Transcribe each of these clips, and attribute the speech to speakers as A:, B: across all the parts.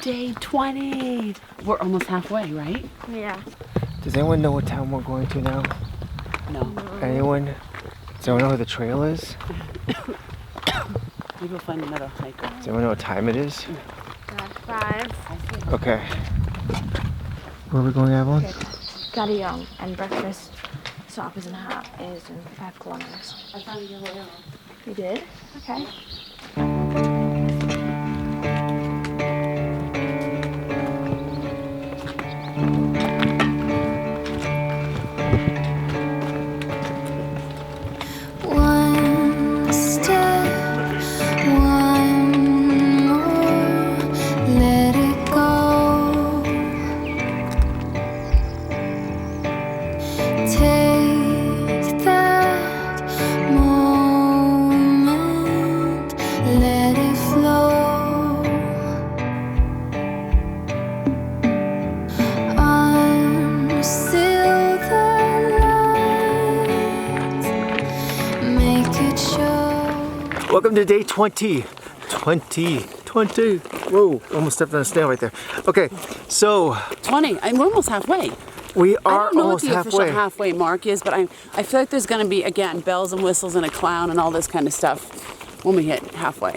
A: Day 20. We're almost halfway, right?
B: Yeah.
C: Does anyone know what town we're going to now?
A: No.
C: Anyone? Does anyone know where the trail is?
A: Maybe we'll find another hiker.
C: Does anyone know what time it is?
B: 5.
C: Okay. Where are we going, Avalon?
B: Carillon, and breakfast stop is in 5 kilometers.
A: I found a yellow arrow.
B: You did? Okay.
C: Welcome to day 20. 20. Whoa, almost stepped on a snail right there. Okay, so
A: 20. And we're almost halfway.
C: We are
A: I don't know
C: almost
A: what the
C: halfway.
A: official halfway mark is, but I feel like there's going to be, again, bells and whistles and a clown and all this kind of stuff when we hit halfway.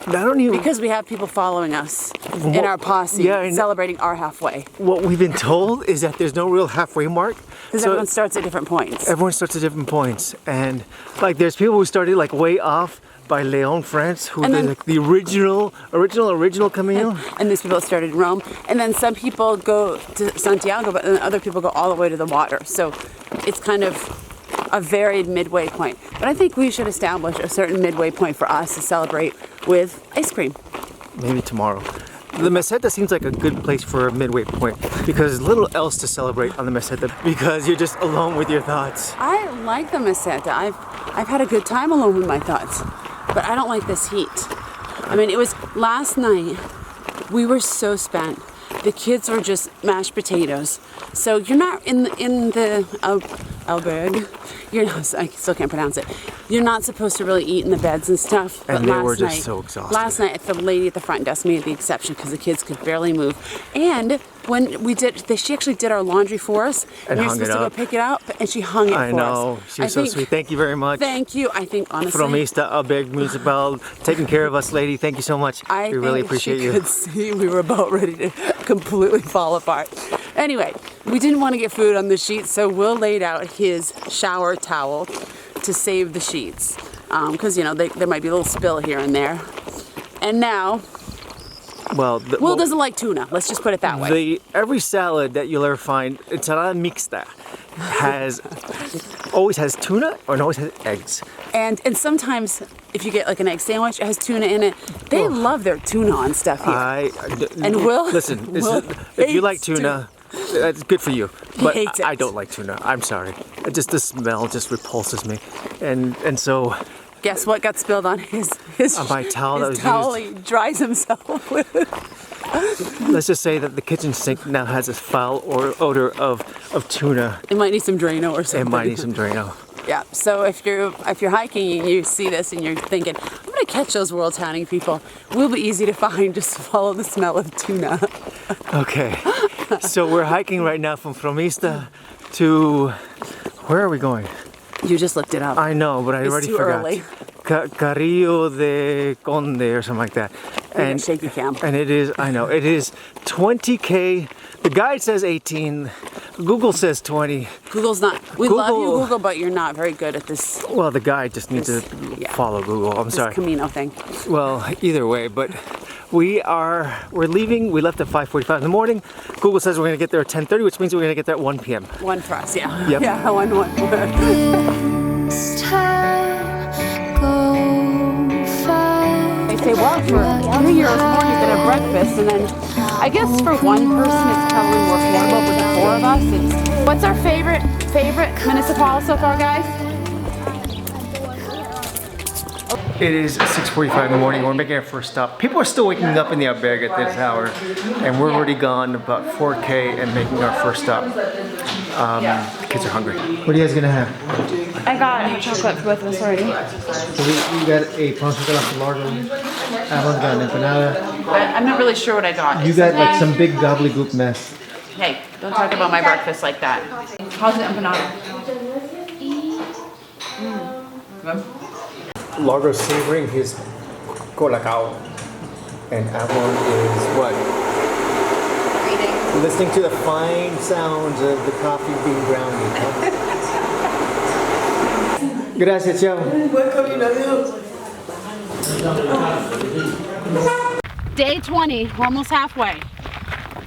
C: I don't even...
A: Because we have people following us in our posse, celebrating our halfway.
C: What we've been told is that there's no real halfway mark.
A: Because everyone starts at different points.
C: Everyone starts at different points. And like there's people who started like way off by Leon, France, who did like the original Camino.
A: And there's people that started in Rome. And then some people go to Santiago, but then other people go all the way to the water. So it's kind of a varied midway point. But I think we should establish a certain midway point for us to celebrate with ice cream.
C: Maybe tomorrow. The Meseta seems like a good place for a midway point because there's little else to celebrate on the Meseta because you're just alone with your thoughts.
A: I like the Meseta. I've had a good time alone with my thoughts, but I don't like this heat. I mean, it was last night, we were so spent. The kids were just mashed potatoes. So you're not in the albergue. You're not, I still can't pronounce it. You're not supposed to really eat in the beds and stuff.
C: And they were just so exhausted.
A: Last night, the lady at the front desk made the exception because the kids could barely move. And when we did, she actually did our laundry for us.
C: And
A: we were
C: hung
A: supposed
C: it
A: to
C: up.
A: go pick it up, and she hung it for us.
C: I know. She was so sweet. Thank you very much.
A: Thank you. I think honestly,
C: Fromista, Albergue Municipal, taking care of us, lady. Thank you so much. We really appreciate you.
A: I could see we were about ready to completely fall apart. Anyway, we didn't want to get food on the sheets, so Will laid out his shower towel to save the sheets. Because, you know, there might be a little spill here and there. And now, Will doesn't like tuna. Let's just put it that way.
C: Every salad that you'll ever find, ensalada mixta, always has tuna or always has eggs.
A: And sometimes, if you get like an egg sandwich, it has tuna in it. They love their tuna on stuff here. And Will,
C: listen,
A: Will
C: if you like tuna, that's good for you. But
A: hates it.
C: I don't like tuna. I'm sorry. The smell just repulses me, and so.
A: Guess what got spilled on his
C: on my towel that was
A: towel
C: used.
A: he dries himself with.
C: Let's just say that the kitchen sink now has a foul odor of tuna.
A: It might need some Drano or something.
C: It might need some Drano.
A: Yeah. So if you're hiking and you see this and you're thinking, I'm gonna catch those WorldTowning people, we'll be easy to find. Just follow the smell of tuna.
C: Okay. So we're hiking right now from Fromista to where are we going?
A: You just looked it up.
C: I know, but I already forgot.
A: Early.
C: Carillon de Condes or something like that.
A: And shaky cam.
C: And it is 20K. The guide says 18. Google says 20.
A: Google's not. We love you, Google, but you're not very good at this.
C: Well, the guide just needs to follow Google. I'm sorry.
A: Camino thing.
C: Well, either way, but we're leaving. We left at 5:45 in the morning. Google says we're gonna get there at 10:30, which means we're gonna get there at 1 p.m.
A: 1 for us, yeah.
C: Yep.
A: Yeah, 1. They say, well, for 3 years more, you can have breakfast, and then I guess for one person it's probably more affordable, but the 4 of us, what's our favorite municipal so far, guys?
C: It is 6:45 in the morning. We're making our first stop. People are still waking up in the albergue at this hour, and we're already gone about 4K and making our first stop. The kids are hungry. What are you guys gonna have?
B: I got chocolate for both of us already.
C: So we got a pan chocolate Largo Avalon got an empanada.
A: I'm not really sure what I got.
C: You got like some big gobbledygook mess.
A: Hey, don't talk about my breakfast like that. How's the empanada? Good.
C: Largo's savoring his colacao. And Avalon is what? Reading. Listening to the fine sounds of the coffee being grounded. Gracias, Joe.
A: Day 20, we're almost halfway.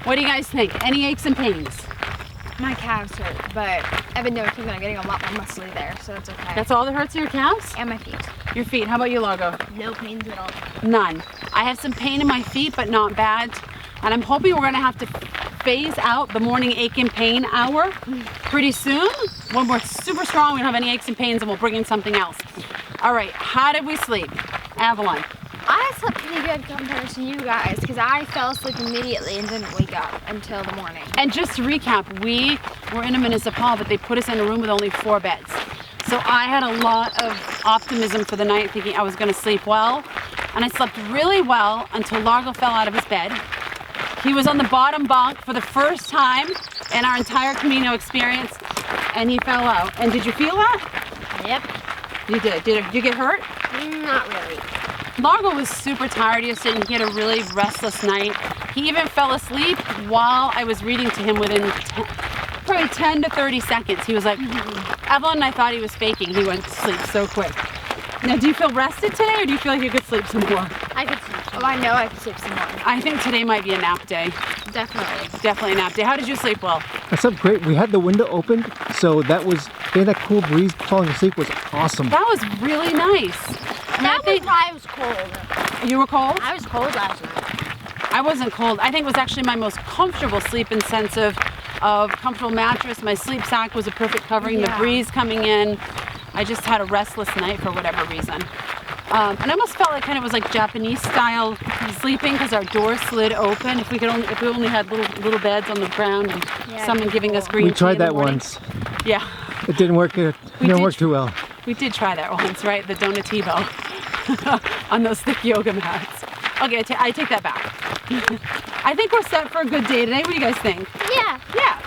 A: What do you guys think? Any aches and pains?
B: My calves hurt, but I've been noticing that I'm getting a lot more muscly there, so it's okay.
A: That's all that hurts your calves?
B: And my feet.
A: Your feet. How about you, Largo?
B: No pains at all.
A: None. I have some pain in my feet, but not bad. And I'm hoping we're gonna have to phase out the morning ache and pain hour pretty soon. When we're super strong, we don't have any aches and pains, and we'll bring in something else. All right, how did we sleep? Avalon.
B: I slept pretty good compared to you guys because I fell asleep immediately and didn't wake up until the morning.
A: And just to recap, we were in a municipal, but they put us in a room with only 4 beds. So I had a lot of optimism for the night, thinking I was going to sleep well. And I slept really well until Largo fell out of his bed. He was on the bottom bunk for the first time in our entire Camino experience, and he fell out. And did you feel that?
B: Yep.
A: You did. Did you get hurt?
B: Not really.
A: Largo was super tired yesterday, and he had a really restless night. He even fell asleep while I was reading to him within probably 10 to 30 seconds. He was like, Avalon and I thought he was faking. He went to sleep so quick. Now, do you feel rested today, or do you feel like you could sleep some more?
B: I could sleep some more. Oh, I know I could sleep some more.
A: I think today might be a nap day.
B: Definitely.
A: Definitely a nap day. How did you sleep, Will?
C: I slept great. We had the window opened, so that cool breeze falling asleep was awesome.
A: That was really nice.
B: That was why I was cold.
A: You were cold?
B: I was cold last night.
A: I wasn't cold. I think it was actually my most comfortable sleep in sense of comfortable mattress. My sleep sack was a perfect covering.
B: Yeah.
A: The breeze coming in. I just had a restless night for whatever reason. And I almost felt like kind of was like Japanese style sleeping because our door slid open. If we only had little beds on the ground and someone giving us green tea.
C: We tried
A: in the
C: that
A: morning.
C: once.
A: Yeah.
C: It didn't work. It didn't work too well.
A: We did try that once, right? The Donativo on those thick yoga mats. Okay, I take that back. I think we're set for a good day today. What do you guys think?
B: Yeah.
A: Yeah.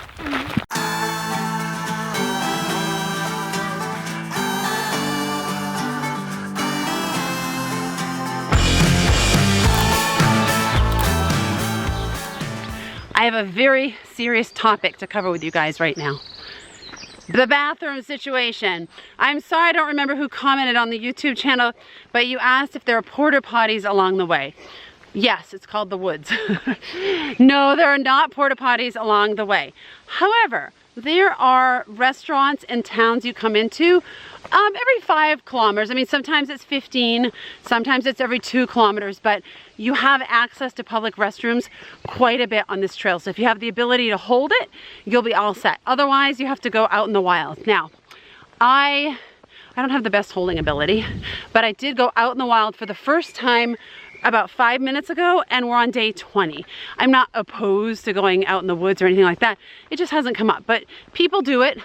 A: I have a very serious topic to cover with you guys right now. The bathroom situation. I'm sorry, I don't remember who commented on the YouTube channel, but you asked if there are porta potties along the way. Yes, it's called the woods. No, there are not porta potties along the way. However, there are restaurants and towns you come into every 5 kilometers. I mean, sometimes it's 15, sometimes it's every 2 kilometers, but you have access to public restrooms quite a bit on this trail. So if you have the ability to hold it, you'll be all set. Otherwise, you have to go out in the wild. Now, I don't have the best holding ability, but I did go out in the wild for the first time about 5 minutes ago, and we're on day 20. I'm not opposed to going out in the woods or anything like that. It just hasn't come up, but people do it.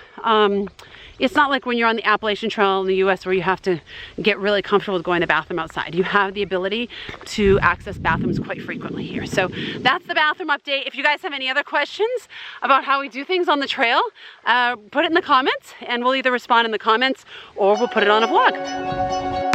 A: It's not like when you're on the Appalachian Trail in the US where you have to get really comfortable with going to the bathroom outside. You have the ability to access bathrooms quite frequently here. So that's the bathroom update. If you guys have any other questions about how we do things on the trail, put it in the comments, and we'll either respond in the comments or we'll put it on a vlog.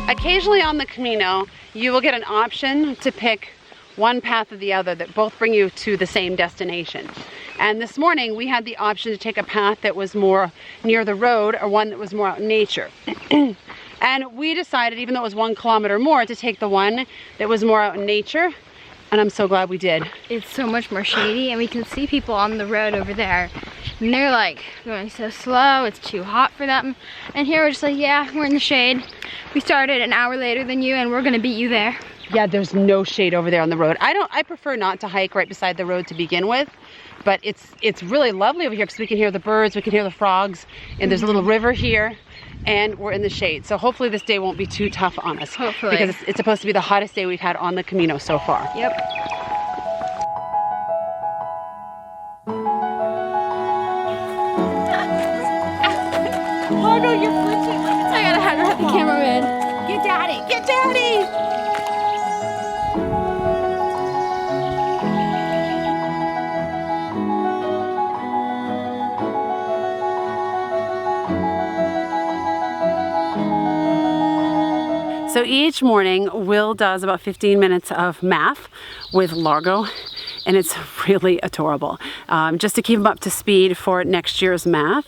A: Occasionally on the Camino, you will get an option to pick one path or the other that both bring you to the same destination. And this morning we had the option to take a path that was more near the road or one that was more out in nature. And we decided, even though it was 1 kilometer more, to take the one that was more out in nature. And I'm so glad we did.
B: It's so much more shady, and we can see people on the road over there. And they're like going so slow, it's too hot for them. And here we're just like, yeah, we're in the shade. We started an hour later than you, and we're gonna beat you there.
A: Yeah, there's no shade over there on the road. I prefer not to hike right beside the road to begin with, But it's really lovely over here because we can hear the birds, we can hear the frogs, and there's a little river here, and we're in the shade. So hopefully this day won't be too tough on us.
B: Hopefully.
A: Because it's supposed to be the hottest day we've had on the Camino so far.
B: Yep.
A: Oh no, you're flinching.
B: I gotta have the cameraman.
A: Get daddy, get daddy! So each morning, Will does about 15 minutes of math with Largo, and it's really adorable. Just to keep him up to speed for next year's math,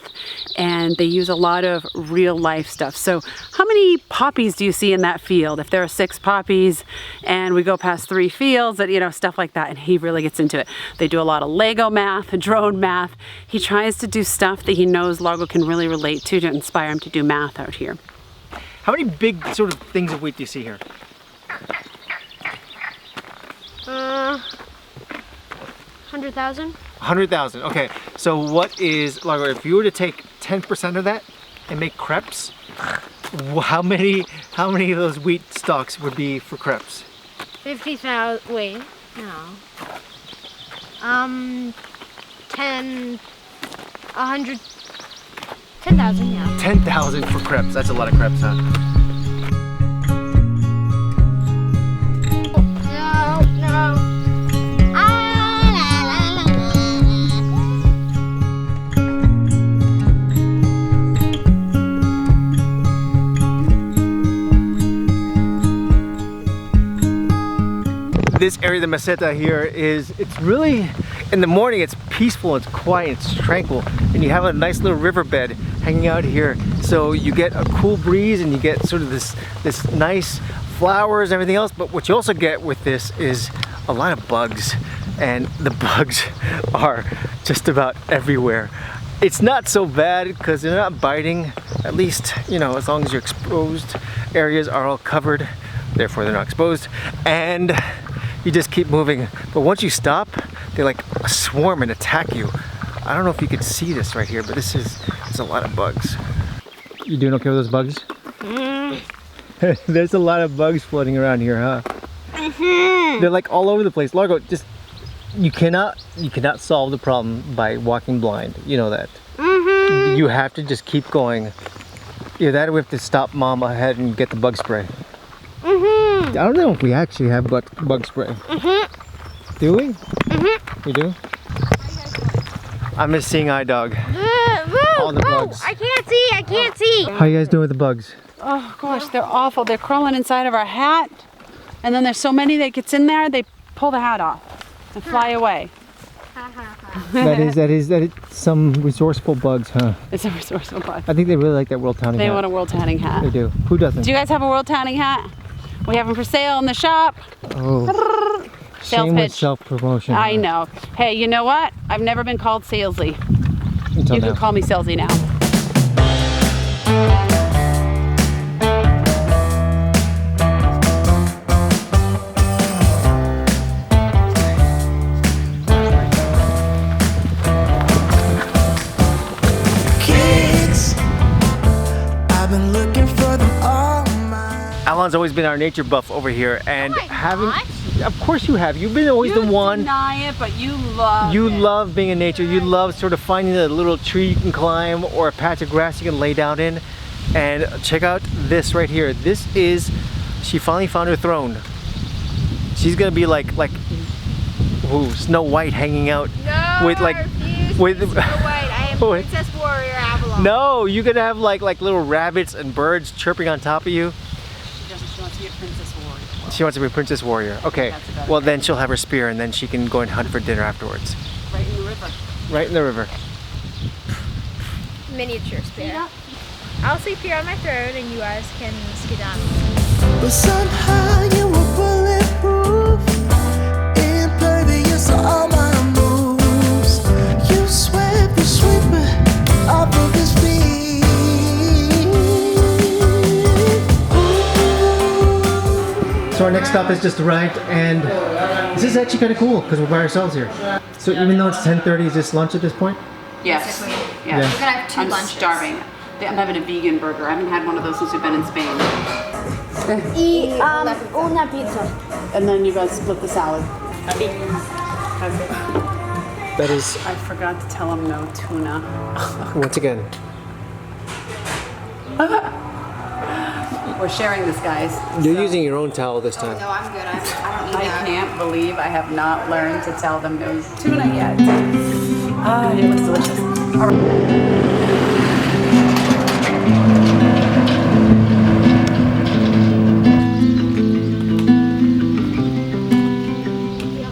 A: and they use a lot of real life stuff. So how many poppies do you see in that field? If there are 6 poppies and we go past 3 fields, that, you know, stuff like that, and he really gets into it. They do a lot of Lego math, drone math. He tries to do stuff that he knows Largo can really relate to inspire him to do math out here.
C: How many big sort of things of wheat do you see here?
B: 100,000.
C: 100,000. Okay. So what is, Largo, if you were to take 10% of that and make crepes, how many of those wheat stalks would be for crepes?
B: 50,000. Wait, no. 10, 100. 10,000, yeah.
C: 10,000 for crepes. That's a lot of crepes, huh?
B: No.
C: This area, the Meseta here, it's really, in the morning it's peaceful, it's quiet, it's tranquil, and you have a nice little riverbed hanging out here, so you get a cool breeze and you get sort of this nice flowers and everything else. But what you also get with this is a lot of bugs, and the bugs are just about everywhere. It's not so bad because they're not biting, at least, you know, as long as your exposed areas are all covered, therefore they're not exposed, and you just keep moving. But once you stop, they like swarm and attack you. I don't know if you can see this right here, but there's a lot of bugs. You doing okay with those bugs? There's a lot of bugs floating around here, huh? They're like all over the place. Largo, just, you cannot solve the problem by walking blind. You know that. You have to just keep going. Either that or we have to stop Mom ahead and get the bug spray. I don't know if we actually have bug spray. Do we? We do? I'm a seeing eye dog. All the bugs.
B: I can't see.
C: How you guys doing with the bugs?
A: Oh gosh, they're awful. They're crawling inside of our hat, and then there's so many that gets in there, they pull the hat off and fly away.
C: That is some resourceful bugs, huh?
A: It's a resourceful bug.
C: I think they really like that WorldTowning hat.
A: They want a WorldTowning hat.
C: They do. Who doesn't?
A: Do you guys have a WorldTowning hat? We have them for sale in the shop.
C: Oh.
A: Sales
C: Shameless
A: pitch.
C: self-promotion.
A: I know. Hey, you know what? I've never been called salesy.
C: Until
A: You
C: now.
A: can call me salesy now.
C: Avalon's always been our nature buff over here, and
B: not.
C: of course you have. You've been always the one.
A: Deny it, but you love
C: You
A: it.
C: love being in nature. You love sort of finding a little tree you can climb or a patch of grass you can lay down in. And check out this right here. This is, she finally found her throne. She's gonna be like ooh, Snow White hanging out with like with
B: Snow White. I am Princess Warrior Avalon.
C: No, you're gonna have like little rabbits and birds chirping on top of you.
A: She wants to be a princess warrior.
C: She wants to be a princess warrior. Okay, well then she'll have her spear and then she can go and hunt for dinner afterwards.
A: Right in the river.
C: Right in the river.
B: Miniature spear. I'll sleep here on my throne and you guys can ski down.
D: But somehow you were bulletproof, impervious to all my moves. You swept the sweeper off of his feet.
C: So So our next stop has just arrived, and this is actually kind of cool because we're by ourselves here. So even though it's 10:30, is this lunch at this point?
A: Yes.
B: Basically.
A: Yeah.
B: We're gonna have 2
A: I'm
B: lunches.
A: starving. I'm having a vegan burger. I haven't had one of those since we've been in Spain.
E: Y una pizza.
A: And then you guys split the salad.
C: That is,
A: I forgot to tell him no tuna.
C: once again,
A: We're sharing this, guys.
C: you're using your own towel this time.
B: No, I'm good. I don't need
A: I
B: that.
A: can't believe I have not learned to tell them no tuna yet. Ah, it looks delicious. All right.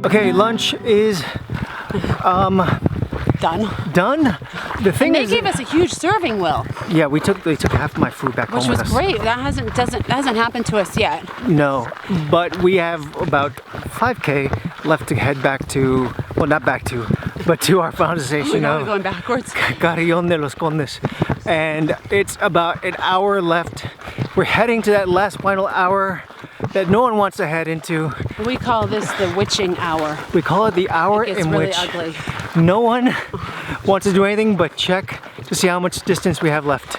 C: Okay, lunch is
A: Done.
C: done. The thing
A: They
C: is,
A: gave us a huge serving, Will,
C: yeah, they took half of my food back
A: which
C: home
A: was
C: with us.
A: great. That hasn't happened to us yet.
C: No, but we have about 5K left to head back to, well, not back to, but to our found station
A: We're
C: of
A: going backwards.
C: Carillon de los Condes. And it's about an hour left. We're heading to that last final hour that no one wants to head into.
A: We call this the witching hour.
C: We call it the hour
A: It's
C: in
A: really
C: which
A: ugly.
C: no one wants to do anything but check to see how much distance we have left.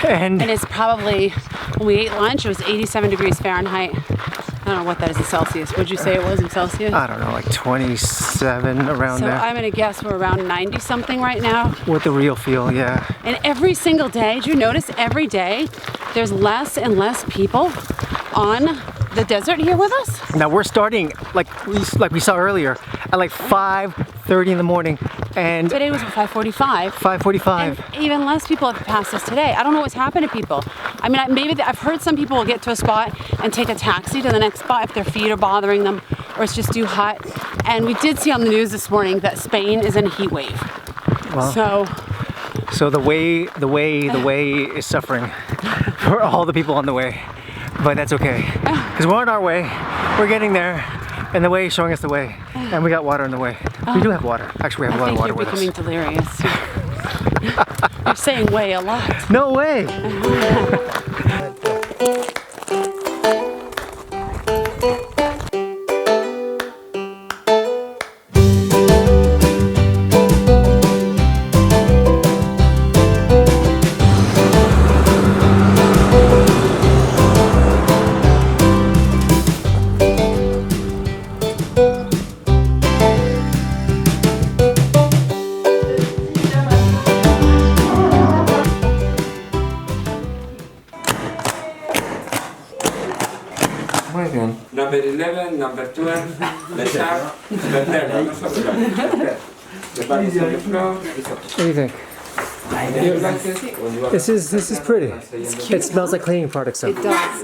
A: And it's probably, when we ate lunch, it was 87 degrees Fahrenheit. I don't know what that is in Celsius. Would you say it was in Celsius?
C: I don't know, like 27 around
A: So
C: there.
A: I'm gonna guess we're around 90 something right now.
C: With the real feel, yeah.
A: And every single day, did you notice every day there's less and less people on the desert here with us?
C: Now we're starting, like we saw earlier, at like 5:30 in the morning, and
A: Today was at 5:45.
C: 5:45.
A: And even less people have passed us today. I don't know what's happened to people. I mean, maybe I've heard some people will get to a spot and take a taxi to the next spot if their feet are bothering them or it's just too hot. And we did see on the news this morning that Spain is in a heat wave.
C: Well,
A: So
C: the way is suffering for all the people on the way, but that's okay, because we're on our way. We're getting there, and the way is showing us the way, and we got water in the way. We do have water. Actually, we have a
A: I
C: lot of
A: think
C: water
A: you're
C: with
A: becoming
C: us.
A: delirious. You're saying way a lot.
C: No way.
F: Muy bien. Number 11, number 12, let's have the third. The bag is on the floor. It's okay.
C: What do you think?
F: You like it?
C: This is pretty. It smells like cleaning products though.
A: It does.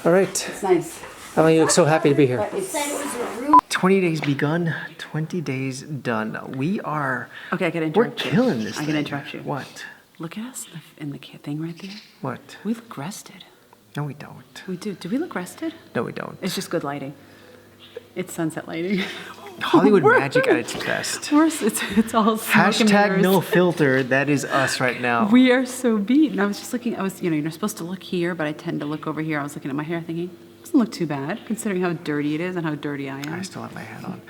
C: All right.
A: It's nice.
C: Avalon, you look so happy to be here.
A: But it's
C: 20 days begun, 20 days done. We are,
A: okay. I can
C: we're
A: interrupt you.
C: killing this
A: I can
C: thing.
A: interrupt you.
C: What?
A: Look at us in the thing right there.
C: What?
A: We look rested.
C: No, we don't.
A: We do. Do we look rested?
C: No, we don't.
A: It's just good lighting. It's sunset lighting.
C: Hollywood magic at its best.
A: It's all smoke and
C: Hashtag
A: mirrors.
C: no filter. That is us right now.
A: We are so beaten. I was just looking. You're supposed to look here, but I tend to look over here. I was looking at my hair, thinking, doesn't look too bad, considering how dirty it is and how dirty I am.
C: I still have my hat on.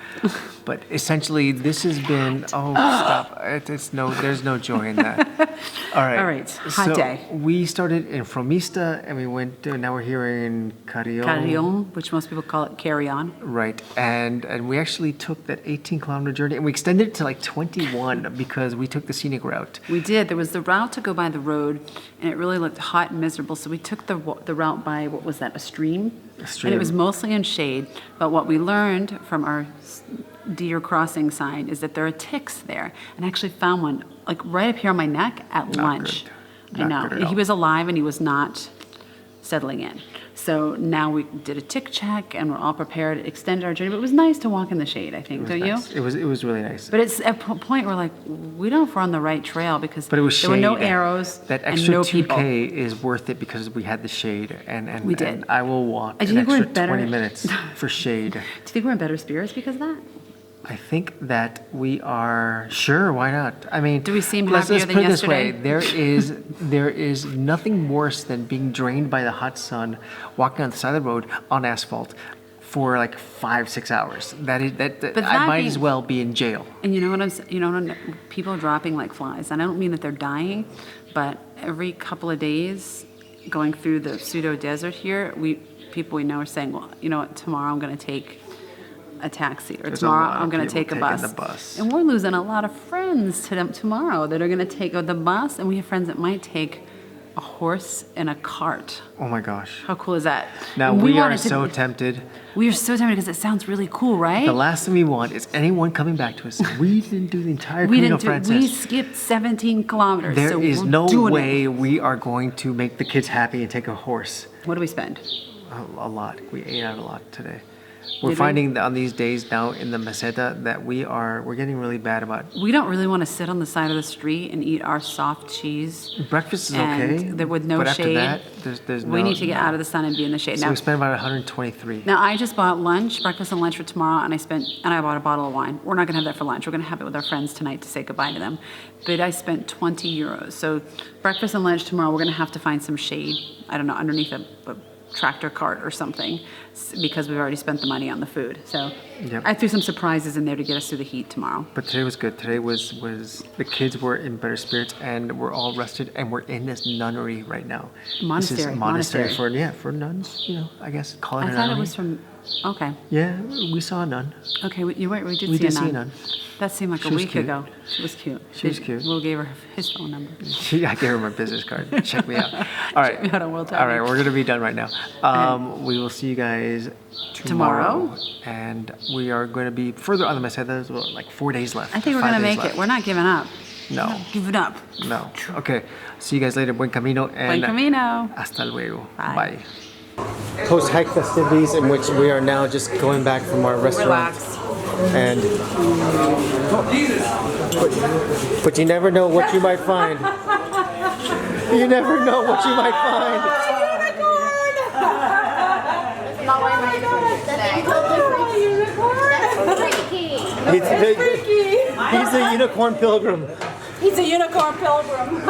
C: But essentially, this has been. Oh, stop! There's no joy in that. All right.
A: All right, hot
C: so
A: day.
C: We started in Fromista, and we went. Now we're here in Carillon.
A: Carillon, which most people call it Carillon.
C: Right, and we actually took that 18-kilometer journey, and we extended it to like 21 because we took the scenic route.
A: We did. There was the route to go by the road, and it really looked hot and miserable. So we took the route by, what was that, a stream? And it was mostly in shade. But what we learned from our deer crossing sign is that there are ticks there. And I actually found one, like right up here on my neck at lunch.
C: good.
A: I
C: Not
A: know.
C: good at all.
A: He was alive and he was not settling in. So now we did a tick check and we're all prepared to extend our journey. But it was nice to walk in the shade, I think, don't you?
C: Nice. It was really nice.
A: But it's at a point where, like, we don't know if we're on the right trail because
C: But it was
A: there were no
C: shade.
A: arrows
C: That
A: and
C: extra
A: no
C: 2K
A: people.
C: is worth it because we had the shade, and
A: We did.
C: And I will walk
A: Do
C: an
A: you think we're
C: extra
A: in better-
C: 20 minutes for shade.
A: Do you think we're in better spirits because of that?
C: I think that we are sure. Why not? I mean,
A: Do we seem
C: let's
A: happier
C: put
A: than
C: it this way:
A: yesterday?
C: there is nothing worse than being drained by the hot sun, walking on the side of the road on asphalt, for like 5-6 hours. I
A: that
C: might
A: being-
C: as well be in jail.
A: And you know what people dropping like flies. And I don't mean that they're dying, but every couple of days going through the pseudo desert here, people we know are saying, well, you know what, tomorrow I'm going to take a taxi, or
C: There's
A: tomorrow
C: a lot of
A: I'm going to
C: people
A: take a
C: taking
A: bus.
C: the bus.
A: And we're losing a lot of friends to them tomorrow that are going to take the bus, and we have friends that might take a horse and a cart.
C: Oh my gosh.
A: How cool is that?
C: Now
A: And
C: we are
A: wanted to-
C: so tempted.
A: We are so tempted because it sounds really cool, right?
C: The last thing we want is anyone coming back to us. We didn't do the entire
A: we
C: Camino
A: didn't do.
C: Frances.
A: We skipped 17 kilometers.
C: There
A: so
C: is
A: we're
C: no
A: doing
C: way
A: it.
C: we are going to make the kids happy and take a horse.
A: What do we spend?
C: A lot. We ate out a lot today. We're
A: Did we?
C: finding that on these days now in the Meseta that we're getting really bad about
A: We don't really want to sit on the side of the street and eat our soft cheese.
C: breakfast is
A: And
C: okay.
A: there with no
C: but after
A: shade.
C: that, there's
A: We
C: no,
A: need to get out of the sun and be in the shade.
C: So
A: Now,
C: we spent about 123.
A: now I just bought breakfast and lunch for tomorrow, and I bought a bottle of wine. We're not gonna have that for lunch. We're gonna have it with our friends tonight to say goodbye to them. But I spent 20 euros. So breakfast and lunch tomorrow, we're gonna have to find some shade. I don't know, underneath a tractor cart or something, because we've already spent the money on the food. So
C: Yep.
A: I threw some surprises in there to get us through the heat tomorrow.
C: But today was good. Today was the kids were in better spirits and we're all rested and we're in this nunnery right now. This is a
A: Monastery.
C: for nuns. You know, I guess call it
A: I
C: a
A: thought it
C: nunnery.
A: was from. Okay.
C: Yeah, we saw a nun.
A: Okay, we did
C: We
A: see
C: did
A: a
C: see a
A: nun.
C: nun.
A: That seemed like
C: She
A: a
C: was
A: week
C: cute.
A: ago. She was cute.
C: She was cute.
A: Will gave her his phone number.
C: I gave her my business card. Check me out. All right.
A: me out on WorldTowning.
C: All right, we're gonna be done right now. We will see you guys tomorrow, and we are going to be further on the Meseta. There's like 4 days left.
A: I think we're
C: 5
A: gonna
C: days
A: make
C: left.
A: it. We're not giving up.
C: No,
A: Give it up.
C: no. Okay. See you guys later. Buen camino and
A: Buen camino.
C: hasta luego.
A: Bye.
C: Bye. Post-hike festivities in which we are now just going back from our restaurant.
A: Relax.
C: And but you never know what you might find. You never know what you might find. He's a unicorn pilgrim.
A: He's a unicorn pilgrim.